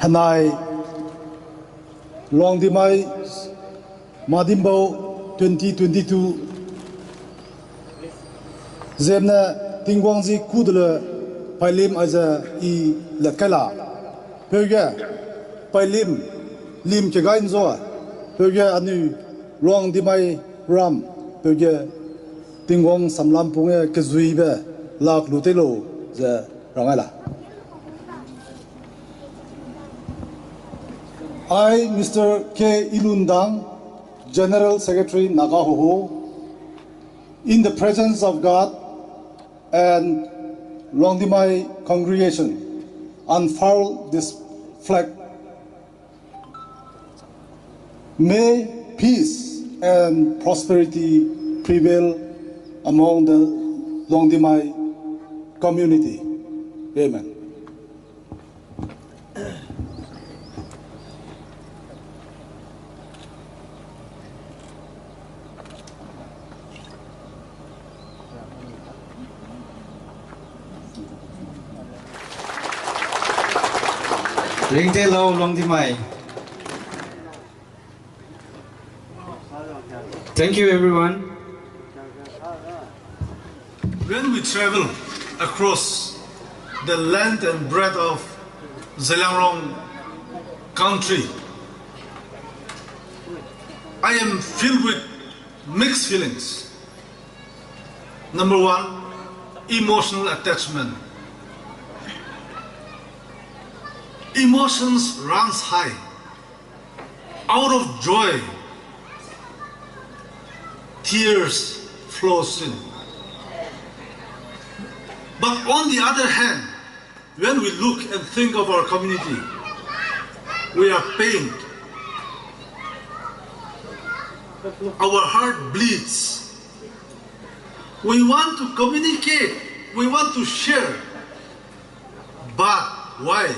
Hanai Luandimai Madinbau 2022 Zemna Tingwangzi Kudle Pailim Aza I Lakala Pöga Pailim Lim Kegain Zoa Pöga Anu Luandimai Ram Pöga Tingwang Samlampunga Kazuiba Lak Lutelo Za Rangala. I, Mr. K. Elu Ndang, General Secretary Naga HoHo, in the presence of God and Luandimai congregation, unfurl this flag. May peace and prosperity prevail among the Luandimai community. Amen. Ringtelao Luandimai. Thank you, everyone. When we travel across the length and breadth of Zeliangrong country, I am filled with mixed feelings. Number one, emotional attachment. Emotions runs high, out of joy, tears flows in. But on the other hand, when we look and think of our community, we are pained. Our heart bleeds. We want to communicate, we want to share, but why?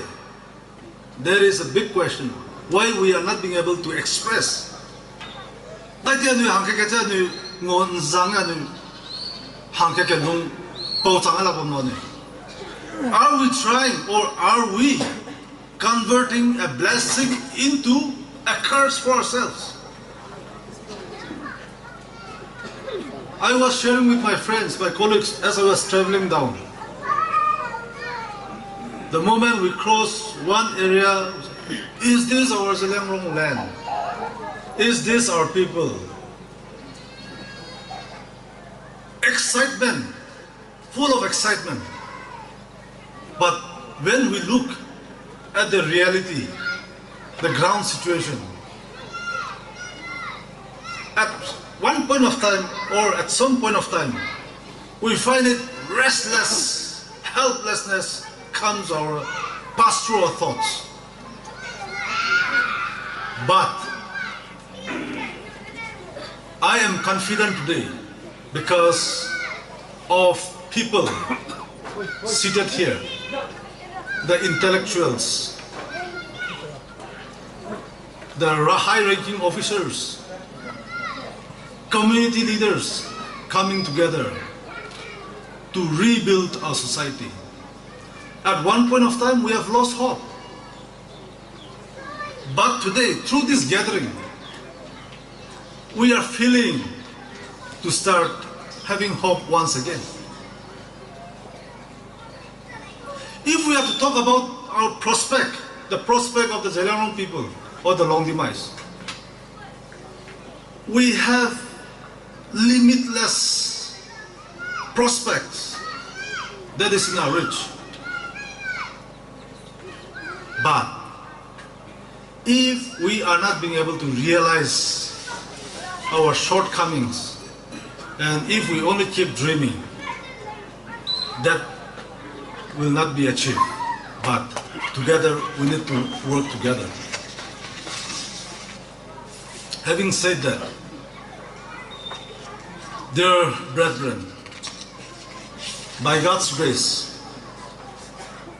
There is a big question, why we are not being able to express. Are we trying, or are we converting a blessing into a curse for ourselves? I was sharing with my friends, my colleagues, as I was traveling down. The moment we cross one area, is this our Zeliangrong land? Is this our people? Excitement, full of excitement. But when we look at the reality, the ground situation, at one point of time, or at some point of time, we find it restless, helplessness comes our pastoral thoughts. But I am confident today because of people seated here, the intellectuals, the high-ranking officers, community leaders coming together to rebuild our society. At one point of time, we have lost hope. But today, through this gathering, we are feeling to start having hope once again. If we have to talk about our prospect, the prospect of the Zeliangrong people or the Luandimais, we have limitless prospects that is in our reach. But if we are not being able to realize our shortcomings, and if we only keep dreaming, that will not be achieved. But together, we need to work together. Having said that, dear brethren, by God's grace,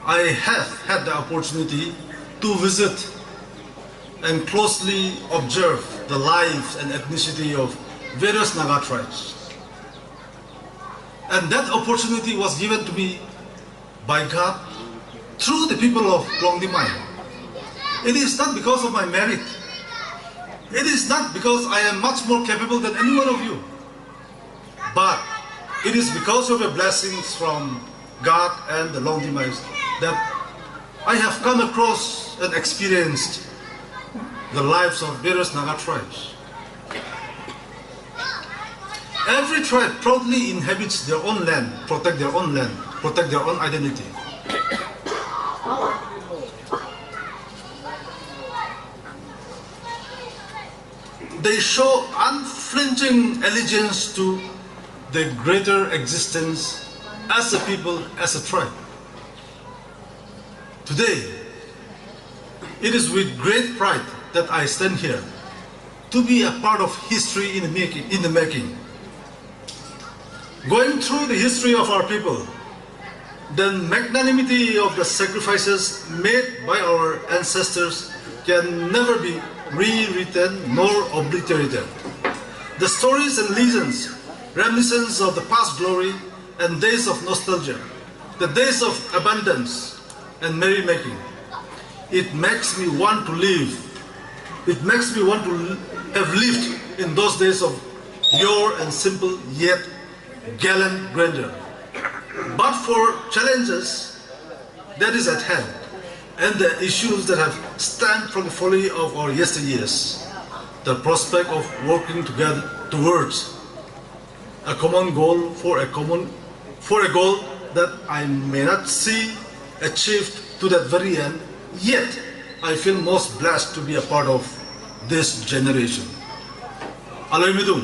I have had the opportunity to visit and closely observe the lives and ethnicity of various Naga tribes. And that opportunity was given to me by God through the people of Luandimai. It is not because of my merit. It is not because I am much more capable than any one of you. But it is because of the blessings from God and the Luandimais that I have come across and experienced the lives of various Naga tribes. Every tribe proudly inhabits their own land, protect their own land, protect their own identity. They show unflinching allegiance to the greater existence as a people, as a tribe. Today, it is with great pride that I stand here to be a part of history in the making. Going through the history of our people, the magnanimity of the sacrifices made by our ancestors can never be rewritten nor obliterated. The stories and legends, reminiscence of the past glory and days of nostalgia, the days of abundance and merrymaking, it makes me want to live. It makes me want to have lived in those days of pure and simple yet gallant grandeur. But for challenges that is at hand and the issues that have stemmed from the folly of our yesteryears, the prospect of working together towards a common goal for a goal that I may not see achieved to that very end, yet I feel most blessed to be a part of this generation. Aloy medung,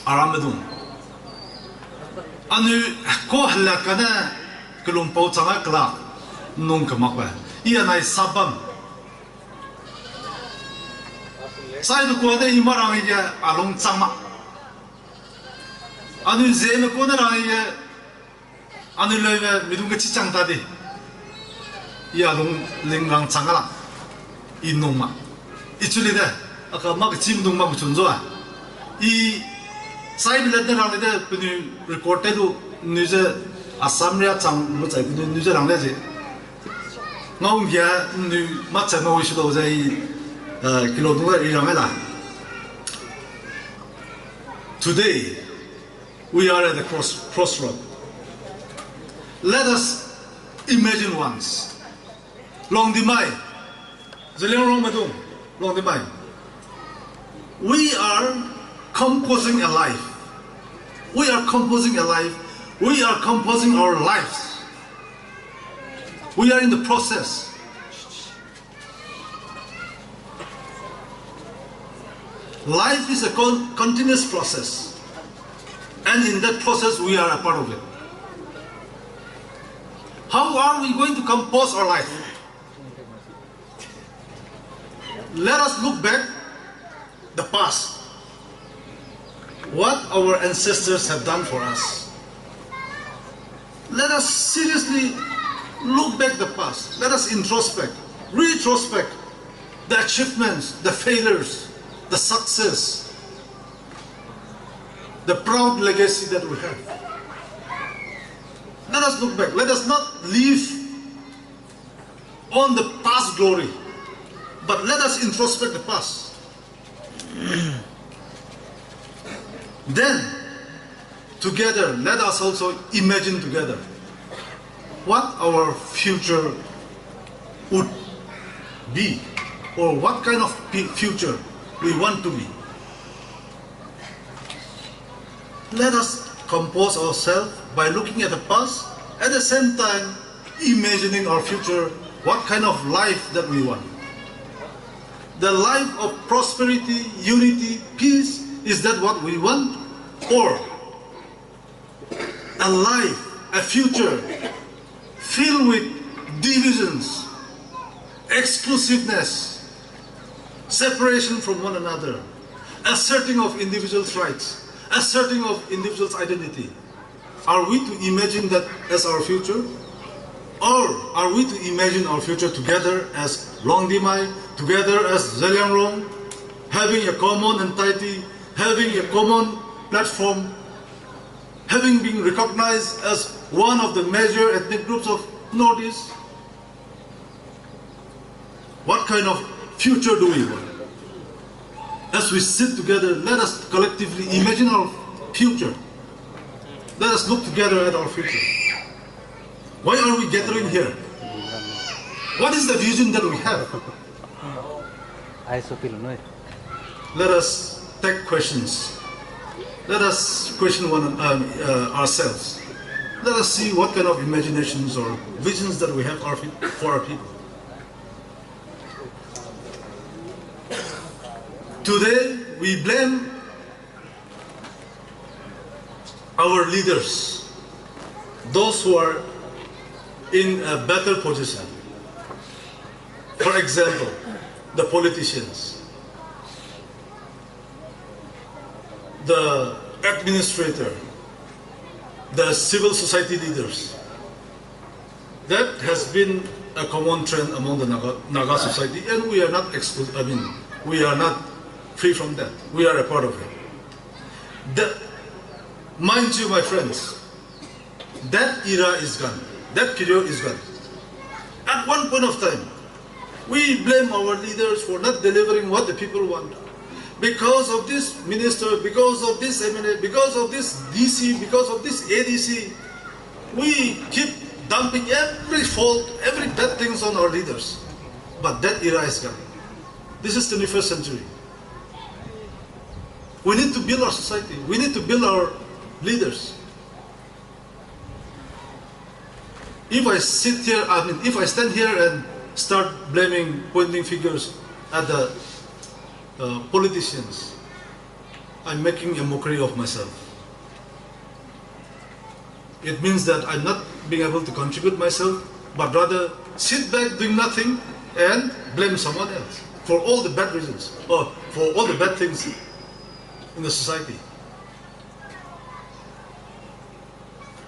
aram medung. Anu ko halakana kelumpau canga kelak nung kemakwa. Ia nai sabam. Saya tu kuada imarang ia along canga. Anu zeme ko na ia anu leva medung kecicang tadi. Ia along lengang canga lah. Inung mak. Iculi dah. Akamak cimdung mak cunjoa. Saya bila orang itu punya record itu nusa Assam ria cang lu cai punya nusa orang itu, ngau dia nu macam ngau isu tu cai kilo dua orang lah. Today we are at the crossroad. Let us imagine once. Luandimai, Zeliangrong Luandimai. We are composing a life. We are composing a life. We are composing our lives. We are in the process. Life is a continuous process. And in that process, we are a part of it. How are we going to compose our life? Let us look back the past. What our ancestors have done for us. Let us seriously look back the past. Let us introspect, retrospect the achievements, the failures, the success, the proud legacy that we have. Let us look back. Let us not live on the past glory, but let us introspect the past. Then, together, let us also imagine together what our future would be, or what kind of future we want to be. Let us compose ourselves by looking at the past, at the same time imagining our future, what kind of life that we want. The life of prosperity, unity, peace, is that what we want? Or a life, a future filled with divisions, exclusiveness, separation from one another, asserting of individuals' rights, asserting of individuals' identity. Are we to imagine that as our future? Or are we to imagine our future together as Luandimai, together as Zeliangrong, having a common entity, having a common platform, having been recognized as one of the major ethnic groups of Northeast? What kind of future do we want? As we sit together, let us collectively imagine our future. Let us look together at our future. Why are we gathering here? What is the vision that we have? Let us take questions. Let us question ourselves. Let us see what kind of imaginations or visions that we have for our people. Today, we blame our leaders, those who are in a better position. For example, the politicians, the administrator, the civil society leaders. That has been a common trend among the Naga society, and we are not we are not free from that. We are a part of it. Mind you, my friends, that era is gone. That period is gone. At one point of time, we blame our leaders for not delivering what the people want. Because of this minister, because of this MNA, because of this DC, because of this ADC, we keep dumping every fault, every bad things on our leaders. But that era is gone. This is the 21st century. We need to build our society. We need to build our leaders. If I sit here, if I stand here and start blaming, pointing fingers at the politicians, I'm making a mockery of myself. It means that I'm not being able to contribute myself, but rather sit back doing nothing and blame someone else for all the bad reasons or for all the bad things in the society.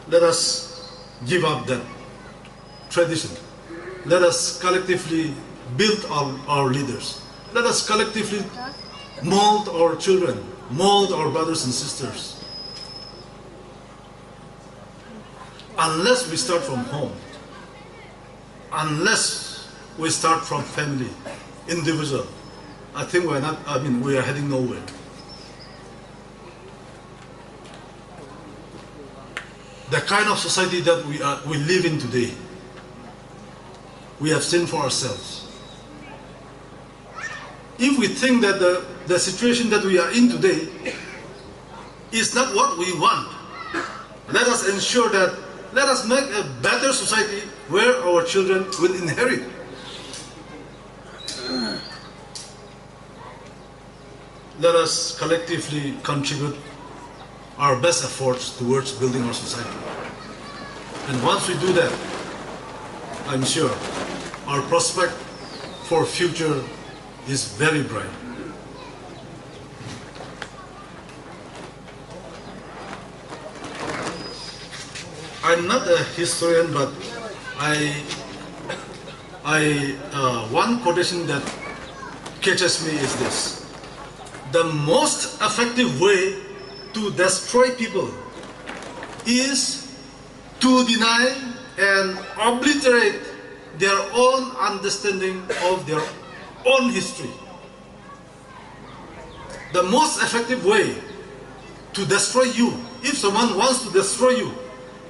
Let us give up that tradition. Let us collectively build our leaders. Let us collectively mold our children, mold our brothers and sisters. Unless we start from home, unless we start from family, individual, I think we are heading nowhere. The kind of society that we live in today, we have seen for ourselves. If we think that the situation that we are in today is not what we want, let us ensure that, let us make a better society where our children will inherit. Let us collectively contribute our best efforts towards building our society. And once we do that, I'm sure our prospect for future is very bright. I'm not a historian, but one quotation that catches me is this: the most effective way to destroy people is to deny and obliterate their own understanding of their own history. The most effective way to destroy you, if someone wants to destroy you,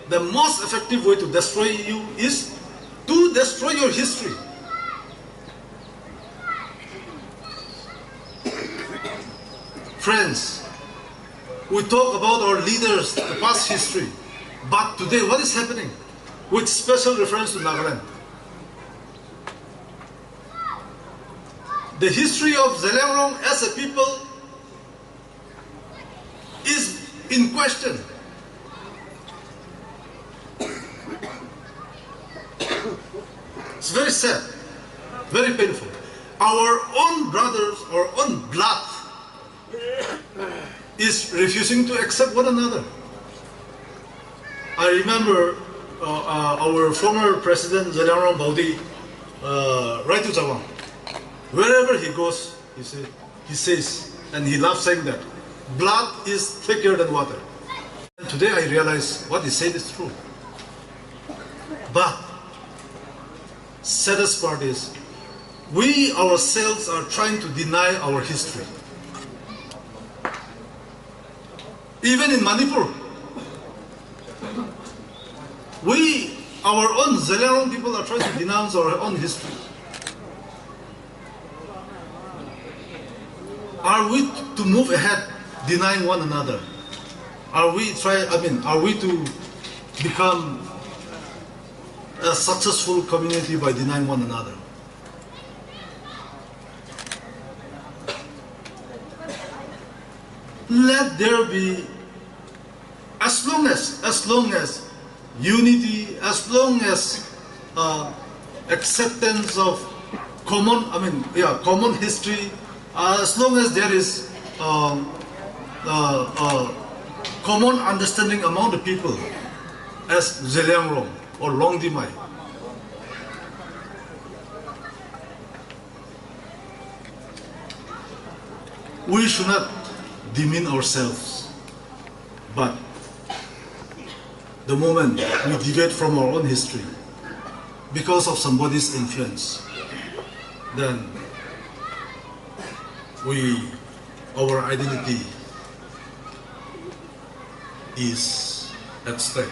the most effective way to destroy you is to destroy your history. Friends, we talk about our leaders, the past history, but today what is happening? With special reference to Nagaland. The history of Zeliangrong as a people is in question. It's very sad, very painful. Our own brothers, our own blood is refusing to accept one another. I remember our former president Zeliangrong right to Jawang. Wherever he goes, he says, and he loves saying that, blood is thicker than water. And today I realize what he said is true. But saddest part is, we ourselves are trying to deny our history. Even in Manipur, our own Zeliangrong people are trying to denounce our own history. Are we to move ahead denying one another? Are we to become a successful community by denying one another? Let there be, as long as unity, as long as acceptance of common history, as long as there is common understanding among the people, as Zeliangrong or Longdimai. We should not demean ourselves, but the moment we deviate from our own history because of somebody's influence, then our identity is at stake.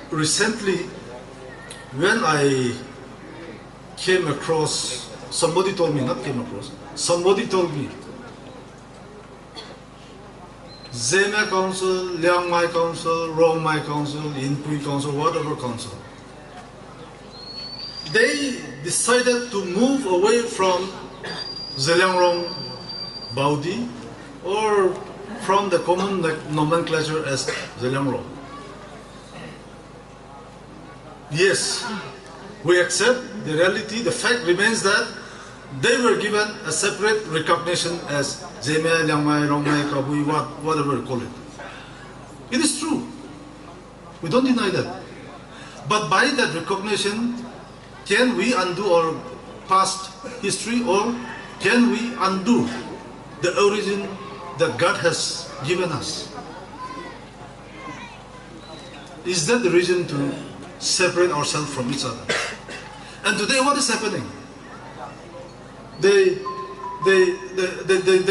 Recently, when I came across, somebody told me, Zeme Council, Liangmai Council, Rongmai Council, Inpui Council, whatever council, they decided to move away from Zeliangrong Baudi or from the common nomenclature as Zeliangrong. Yes, we accept the reality. The fact remains that they were given a separate recognition as Zeme, Liangmai, Rongmai, Kabui, whatever you call it. It is true. We don't deny that. But by that recognition, can we undo our past history, or can we undo the origin that God has given us? Is that the reason to separate ourselves from each other? And today what is happening? They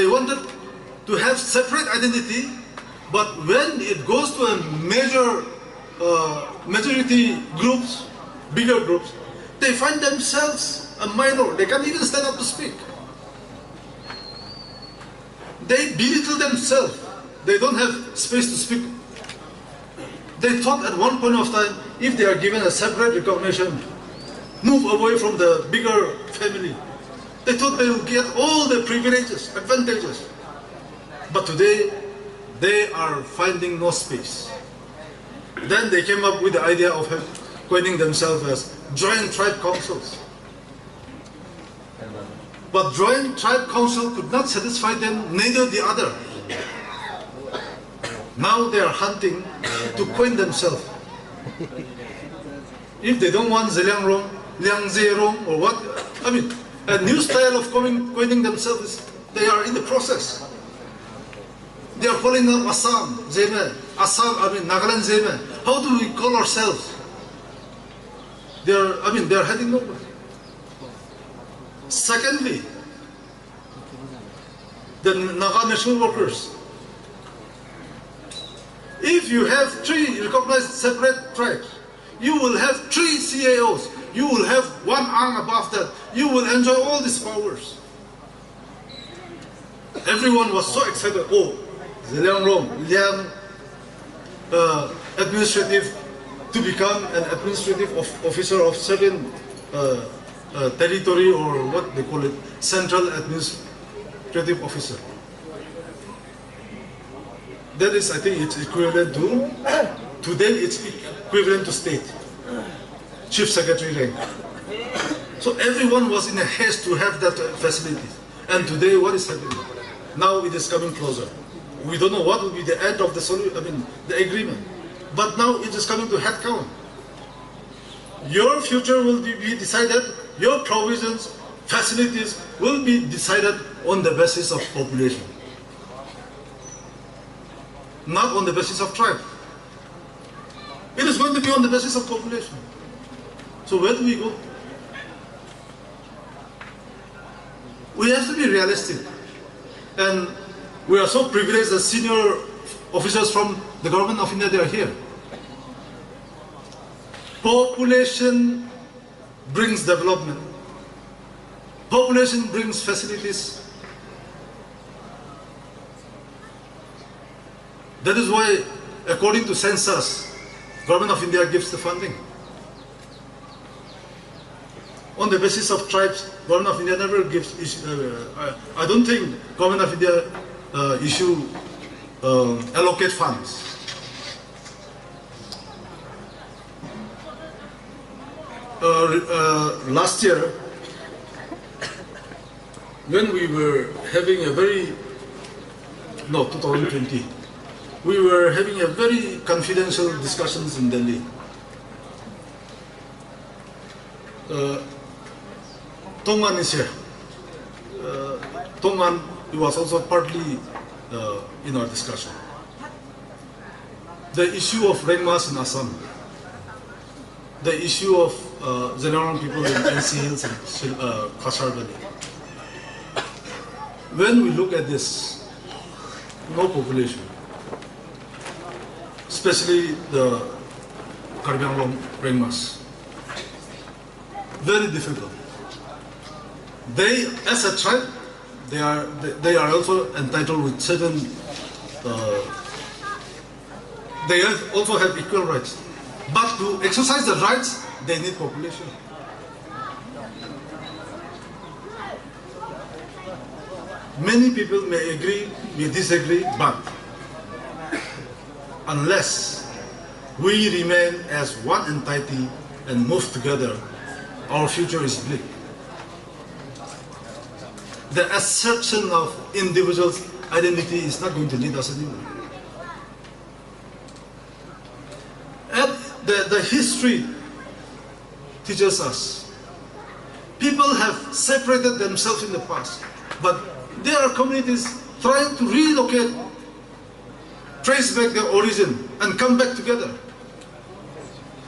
wanted to have separate identity, but when it goes to a majority groups, bigger groups, they find themselves a minor. They can't even stand up to speak. They belittle themselves. They don't have space to speak. They thought at one point of time, if they are given a separate recognition, move away from the bigger family, they thought they would get all the privileges, advantages. But today, they are finding no space. Then they came up with the idea of coining themselves as joint tribe councils. But joint tribe council could not satisfy them, neither the other. Now they are hunting to coin themselves. If they don't want Zeliangrong, Liangzerong, or what, a new style of coining themselves, they are in the process. They are calling up Assam, Zeme, Nagaland Zeme. How do we call ourselves? They are heading nowhere. Secondly, the Naga national workers. If you have 3 recognized separate tribes, you will have 3 CAOs. You will have 1 Ang above that. You will enjoy all these powers. Everyone was so excited. Oh, Zeliangrong, Liang, administrative, to become an administrative officer of certain territory, or what they call it, central administrative officer. That is, I think it's equivalent to them it's equivalent to state, chief secretary rank. So everyone was in a haste to have that facility. And today, what is happening? Now it is coming closer. We don't know what will be the end of the agreement. But now it is coming to head count. Your future will be decided, your provisions, facilities will be decided on the basis of population, not on the basis of tribe. It is going going to be on the basis of population. So where do we go? We have to be realistic. And we are so privileged that senior officers from the government of India, they are here. Population brings development. Population brings facilities. That is why, according to census, government of India gives the funding. On the basis of tribes, government of India never gives. I don't think government of India allocate funds. Last year, when we were having 2020, we were having a very confidential discussions in Delhi. Tongman is here. Tongman, he was also partly in our discussion. The issue of rain mass in Assam, the issue of Zeliangrong people in NC Hills and Khasar Valley. When we look at this, no population, especially the Zeliangrong ring mass, very difficult. They, as a tribe, they are also entitled with certain. They also have equal rights, but to exercise the rights, they need population. Many people may agree, may disagree, but unless we remain as one entity and move together, our future is bleak. The assertion of individuals' identity is not going to lead us anywhere. And the history teaches us, people have separated themselves in the past, but there are communities trying to relocate, trace back their origin, and come back together.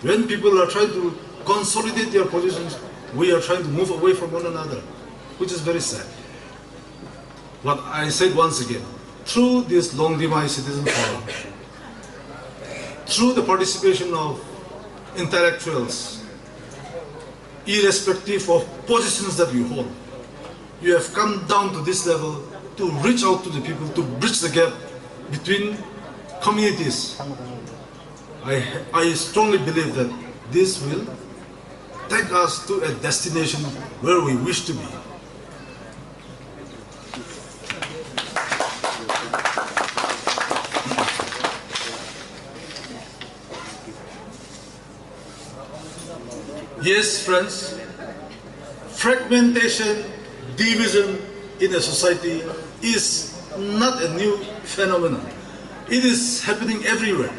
When people are trying to consolidate their positions, we are trying to move away from one another, which is very sad. What I said once again, through this Luandimai Citizen Forum, through the participation of intellectuals, irrespective of positions that you hold, you have come down to this level to reach out to the people, to bridge the gap between communities. I strongly believe that this will take us to a destination where we wish to be. Yes, friends, fragmentation, division in a society is not a new phenomenon. It is happening everywhere.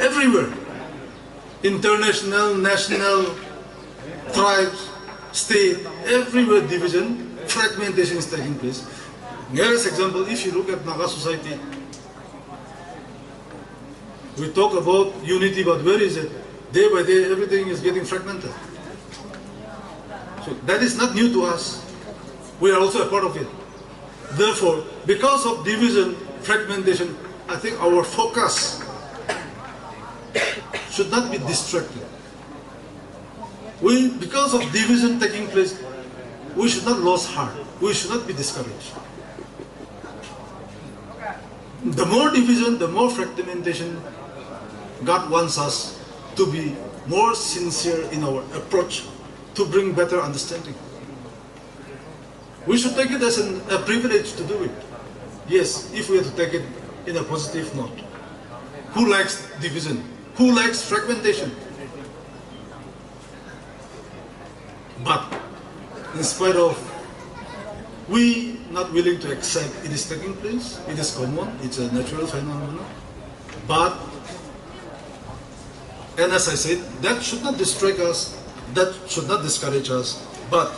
Everywhere. International, national, tribes, state, everywhere division, fragmentation is taking place. Nearest example, if you look at Naga society, we talk about unity, but where is it? Day by day, everything is getting fragmented. So that is not new to us. We are also a part of it. Therefore, because of division, fragmentation, I think our focus should not be distracted. Because of division taking place, we should not lose heart. We should not be discouraged. The more division, the more fragmentation, God wants us to be more sincere in our approach to bring better understanding. We should take it as a privilege to do it. Yes, if we have to take it in a positive note. Who likes division? Who likes fragmentation? But in spite of we not willing to accept it is taking place, it is common, it's a natural phenomenon. But, and as I said, that should not distract us, that should not discourage us, but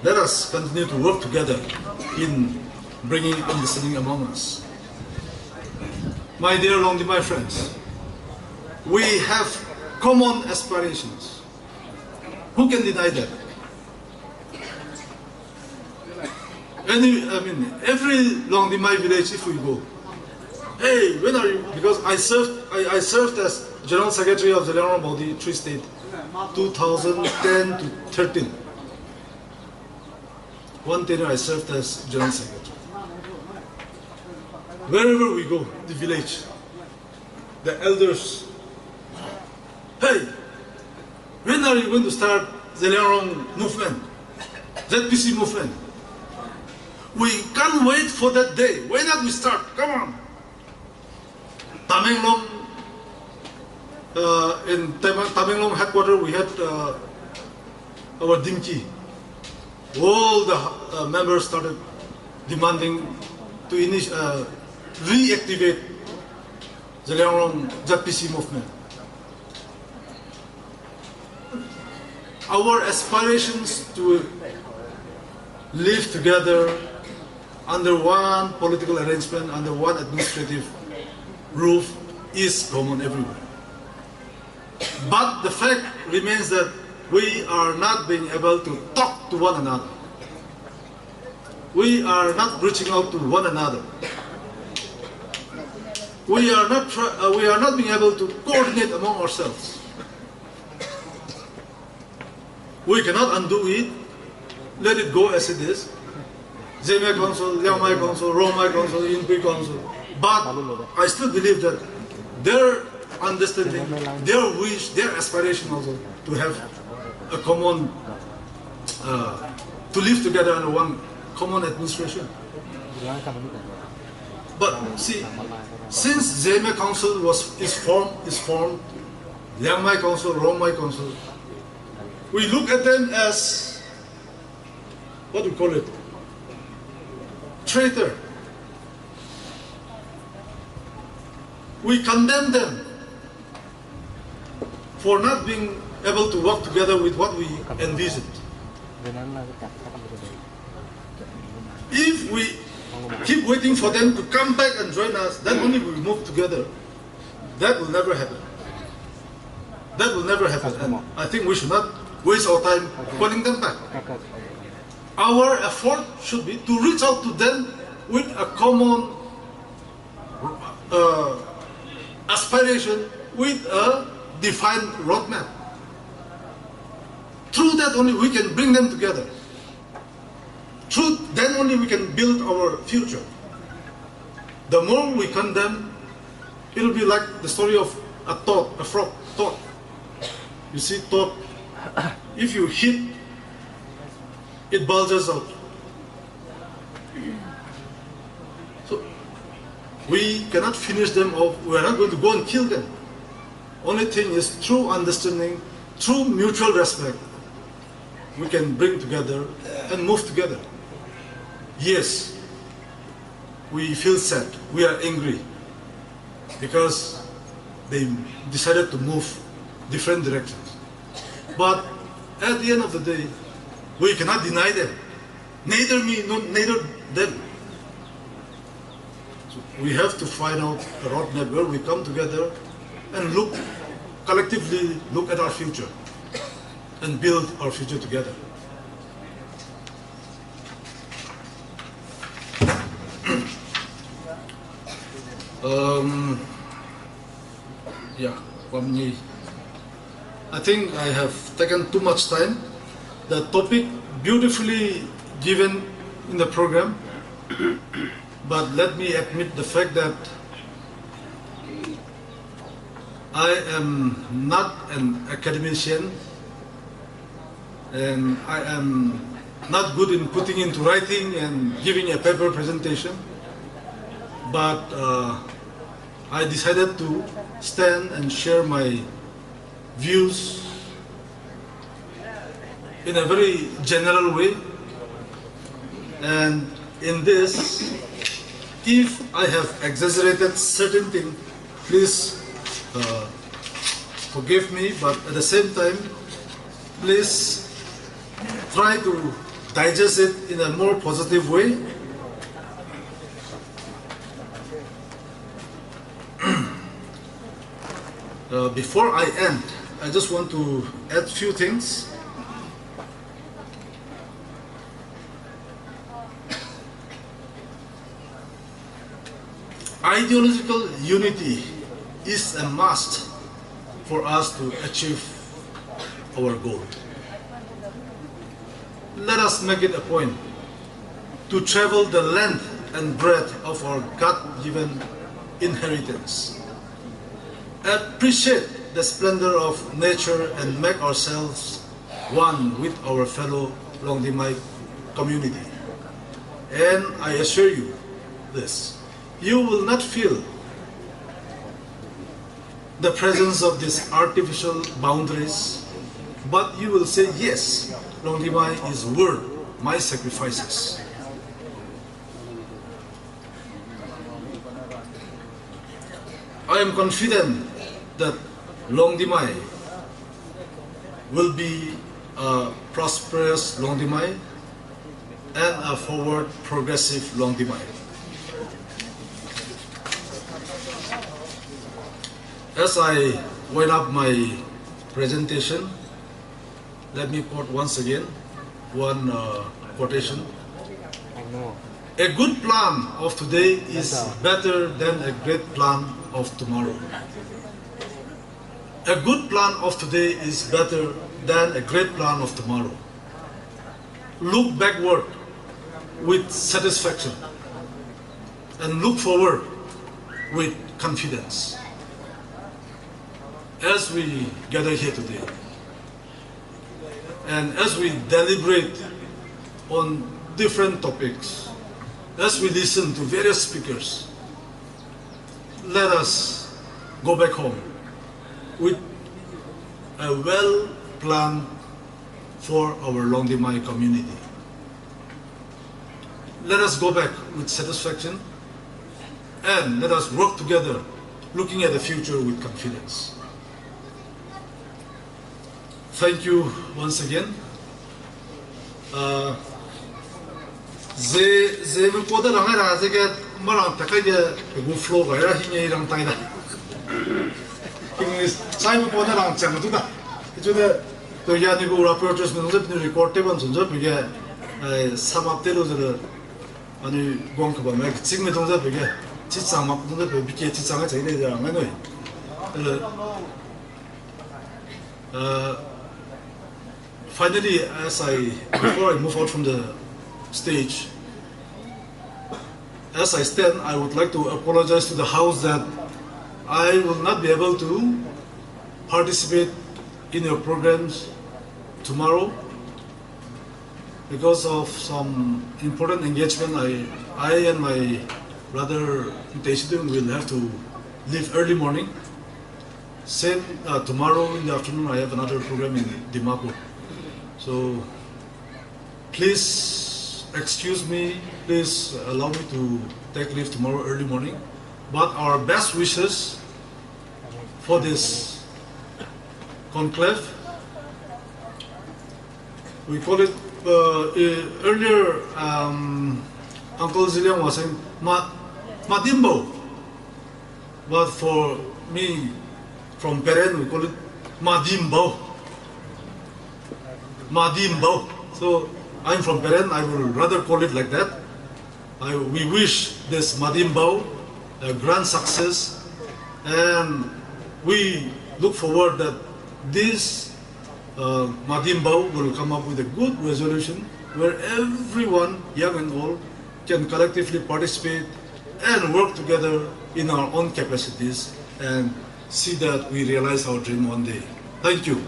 let us continue to work together in bringing understanding among us. my dear Luandimai friends, we have common aspirations. Who can deny that? Every Luandimai village, if we go, hey, when are you? Because I served as General Secretary of Zeliangrong Body, Tree State, 2010 to 13. One tenure I served as General Secretary. Wherever we go, the village, the elders, hey, when are you going to start Zeliangrong movement, ZPC movement? We can't wait for that day. Why not we start? Come on. Tamenglong, in Tamenglong headquarters, we had our Dimki. All the members started demanding to reactivate Zeliangrong ZPC movement. Our aspirations to live together under one political arrangement, under one administrative roof is common everywhere. But the fact remains that we are not being able to talk to one another. We are not reaching out to one another. We are not being able to coordinate among ourselves. We cannot undo it. Let it go as it is. Zeme Council, Liangmai Council, Romai Council, Inpi Council. But I still believe that their understanding, their wish, their aspiration also to have a common, to live together under one common administration. But see, since Zeme Council is formed, Liangmai Council, Romai Council, we look at them as, what do we call it? Traitor. We condemn them for not being able to work together with what we envisioned. If we keep waiting for them to come back and join us, then only we move together. That will never happen. That will never happen. And I think we should not waste our time calling them back. Our effort should be to reach out to them with a common aspiration, with a defined roadmap. Through that only we can bring them together. Through then only we can build our future. The more we condemn, it will be like the story of a frog, toad. You see toad, if you hit, it bulges out. So we cannot finish them off. We are not going to go and kill them. Only thing is through understanding, through mutual respect, we can bring together and move together. Yes, we feel sad, we are angry because they decided to move different directions. But at the end of the day, we cannot deny them. Neither me, neither them. So we have to find out a roadmap where we come together and collectively look at our future and build our future together. I think I have taken too much time. The topic beautifully given in the program, but let me admit the fact that I am not an academician and I am not good in putting into writing and giving a paper presentation, but I decided to stand and share my views in a very general way. And in this, if I have exaggerated certain things, please forgive me, but at the same time, please try to digest it in a more positive way. Before I end, I just want to add few things. Ideological unity is a must for us to achieve our goal. Let us make it a point to travel the length and breadth of our God-given inheritance. Appreciate the splendor of nature and make ourselves one with our fellow Luandimai community. And I assure you this, you will not feel the presence of these artificial boundaries, but you will say, yes, Luandimai is worth my sacrifices. I am confident that Luandimai will be a prosperous Luandimai and a forward progressive Luandimai. As I wind up my presentation, let me quote once again one quotation. A good plan of today is better than a great plan of tomorrow. A good plan of today is better than a great plan of tomorrow. Look backward with satisfaction and look forward with confidence. As we gather here today, and as we deliberate on different topics, as we listen to various speakers, let us go back home with a well-planned for our Luandimai community. Let us go back with satisfaction and let us work together looking at the future with confidence. Thank you once again. Ze me poda langai ra ze ke marang takai je gu flow ga ra hinge rang tai da. King is sai me poda rang chang tu da. Ju de to ya ni gu rapporters me nze ni record table sun je bige samap te lo je ani gong ka ba me ching me dong je bige chi chang mak dong je bige chi chang ga chai de ja ngai noi. Finally, before I move out from the stage, as I stand, I would like to apologize to the House that I will not be able to participate in your programs tomorrow because of some important engagement. I and my brother Teshidung will have to leave early morning. Same tomorrow in the afternoon, I have another program in Dima. So please excuse me, please allow me to take leave tomorrow early morning. But our best wishes for this conclave. We call it, earlier Uncle Zeliangrong was saying Madinbau. But for me, from Peren, we call it Madinbau. Madinbau. So I'm from Peren, I will rather call it like that. We wish this Madinbau a grand success, and we look forward that this Madinbau will come up with a good resolution where everyone, young and old, can collectively participate and work together in our own capacities and see that we realize our dream one day. Thank you.